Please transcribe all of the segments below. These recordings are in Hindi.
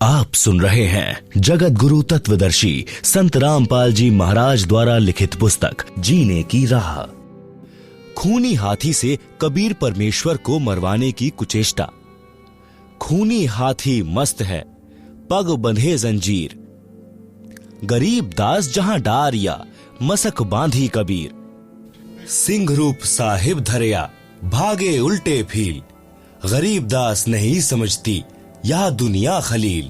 आप सुन रहे हैं जगत गुरु तत्वदर्शी संत रामपाल जी महाराज द्वारा लिखित पुस्तक जीने की राह। खूनी हाथी से कबीर परमेश्वर को मरवाने की कुचेष्टा। खूनी हाथी मस्त है, पग बंधे जंजीर। गरीब दास जहां डारिया, मसक बांधी कबीर। सिंह रूप साहिब धरया, भागे उल्टे फील। गरीब दास नहीं समझती यह दुनिया खलील।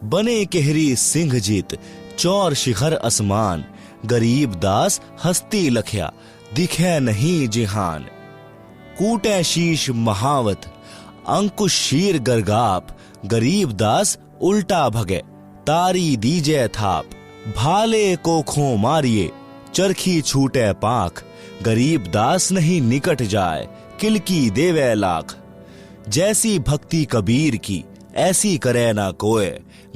बने केहरी सिंह जीत, चौर शिखर आसमान। गरीब दास हस्ती लखया, दिखे नहीं जिहान। कूटे शीश महावत, अंकुश शीर गरगाप। गरीब दास उल्टा भगे, तारी दीजे थाप। भाले को खो मारिए, चरखी छूटे पाख। गरीब दास नहीं निकट जाए, किलकी देवे लाख। जैसी भक्ति कबीर की, ऐसी करे ना कोय।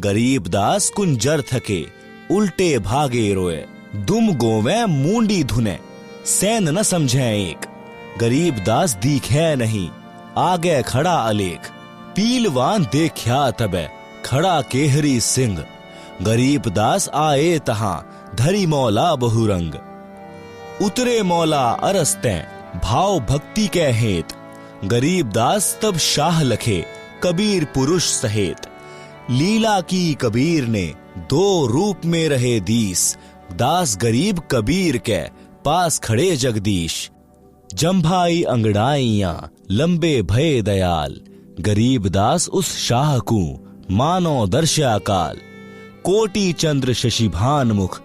गरीब दास कुंजर थके, उल्टे भागे रोए। दुम गोवे मूंडी धुने, सैन न समझे एक। गरीब दास दिखे नहीं, आगे खड़ा अलेख। पीलवान देखा तबे, खड़ा केहरी सिंह। गरीब दास आए तहां, धरी मौला बहुरंग। उतरे मौला अरस्ते, भाव भक्ति के हेत। गरीब दास तब शाह लखे, कबीर पुरुष सहेत। लीला की कबीर ने, दो रूप में रहे दीस। दास गरीब कबीर के, पास खड़े जगदीश। जम्भाई अंगड़ाइयां, लंबे भय दयाल। गरीब दास उस शाह को, मानो दर्शाकाल। कोटि चंद्र शशिभान मुख,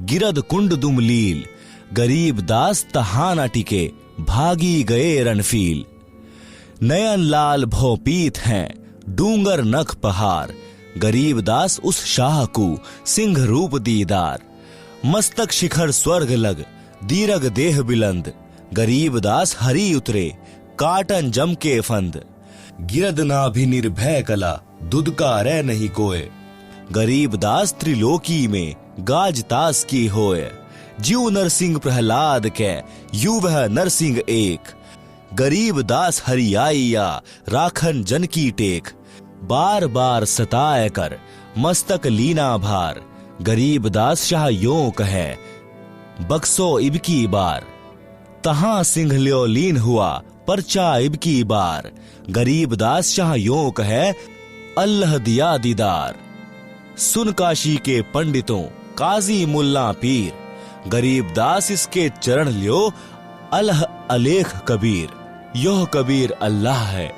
गिरद कुंड दुमलील। गरीब दास तहाना टिके, भागी गए रणफील। नयन लाल भौपीत हैं, डूंगर नख पहाड़। गरीब दास उस शाह को, सिंह रूप दीदार। मस्तक शिखर स्वर्ग लग, दीरग देह बिलंद। गरीब दास हरी उतरे, काटन जम के फंद। गिरद नाभि निर्भय कला, दुदकारे नहीं कोय। गरीब दास त्रिलोकी में, गाज तास की होए। जीव नरसिंह प्रहलाद के, यू वह नरसिंह एक। गरीब दास हरियाइया, राखन जन की टेक। बार बार सताए कर, मस्तक लीना भार। गरीब दास शाह यों कहे, बक्सो इबकी बार। तहां सिंह ल्यो लीन हुआ, परचा इबकी बार। गरीब दास शाह यों कहे, अल्लाह दिया दीदार। सुन काशी के पंडितों, काजी मुल्ला पीर। गरीब दास इसके चरण लियो, अल्लाह अलेख कबीर। योह कबीर अल्लाह है,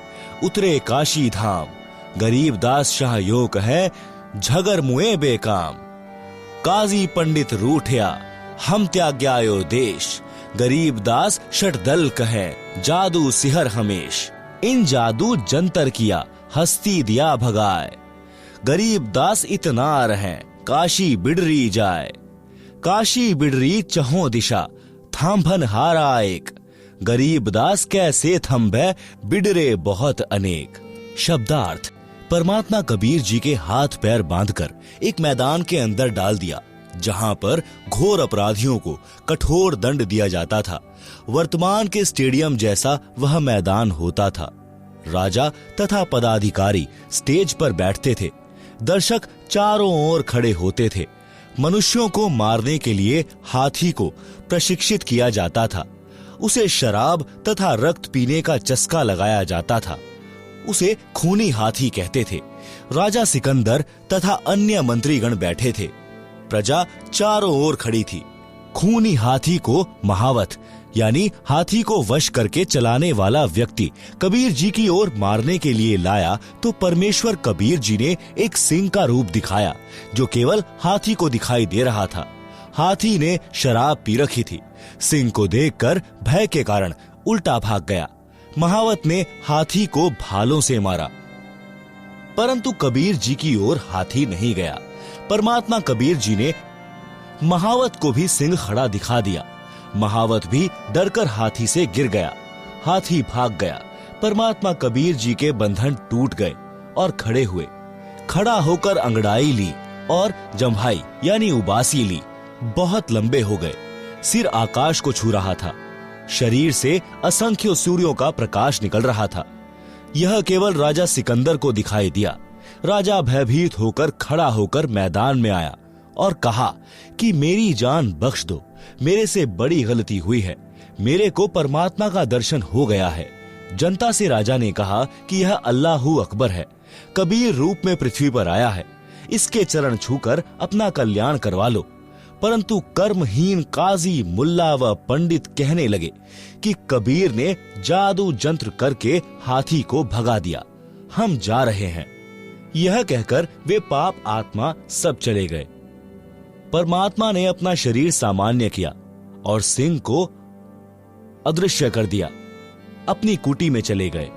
उतरे काशी धाम। गरीब दास शाह यो कहे, झगर मुए बेकाम। काजी पंडित रूठया, हम त्याग्यायो देश। गरीब दास षटदल कहे, जादू सिहर हमेश। इन जादू जंतर किया, हस्ती दिया भगाए। गरीब दास इतना रहे, काशी बिडरी जाए। काशी बिडरी चहों दिशा, थांभन हारा एक। गरीब दास कैसे थंभे, बिडरे बहुत अनेक। शब्दार्थ। परमात्मा कबीर जी के हाथ पैर बांधकर एक मैदान के अंदर डाल दिया, जहां पर घोर अपराधियों को कठोर दंड दिया जाता था। वर्तमान के स्टेडियम जैसा वह मैदान होता था। राजा तथा पदाधिकारी स्टेज पर बैठते थे। दर्शक चारों ओर खड़े होते थे। मनुष्यों को मारने के लिए हाथी को प्रशिक्षित किया जाता था। उसे शराब तथा रक्त पीने का चस्का लगाया जाता था। उसे खूनी हाथी कहते थे। राजा सिकंदर तथा अन्य मंत्रीगण बैठे थे। प्रजा चारों ओर खड़ी थी। खूनी हाथी को महावत यानी हाथी को वश करके चलाने वाला व्यक्ति कबीर जी की ओर मारने के लिए लाया तो परमेश्वर कबीर जी ने एक सिंह का रूप दिखाया, जो केवल हाथी को दिखाई दे रहा था। हाथी ने शराब पी रखी थी। सिंह को देखकर भय के कारण उल्टा भाग गया। महावत ने हाथी को भालों से मारा, परंतु कबीर जी की ओर हाथी नहीं गया। परमात्मा कबीर जी ने महावत को भी सिंह खड़ा दिखा दिया। महावत भी डरकर हाथी से गिर गया। हाथी भाग गया। परमात्मा कबीर जी के बंधन टूट गए और खड़े हुए। खड़ा होकर अंगड़ाई ली और जम्भाई यानी उबासी ली। बहुत लंबे हो गए। सिर आकाश को छू रहा था। शरीर से असंख्य सूर्यों का प्रकाश निकल रहा था। यह केवल राजा सिकंदर को दिखाई दिया। राजा भयभीत होकर खड़ा होकर मैदान में आया और कहा कि मेरी जान बख्श दो, मेरे से बड़ी गलती हुई है, मेरे को परमात्मा का दर्शन हो गया है। जनता से राजा ने कहा कि यह अल्लाहू अकबर है, कबीर रूप में पृथ्वी पर आया है, इसके चरण छूकर अपना कल्याण करवा लो। परंतु कर्महीन काजी, मुल्ला व पंडित कहने लगे कि कबीर ने जादू जंत्र करके हाथी को भगा दिया, हम जा रहे हैं। यह कहकर वे पाप आत्मा सब चले गए। परमात्मा ने अपना शरीर सामान्य किया और सिंह को अदृश्य कर दिया, अपनी कुटी में चले गए।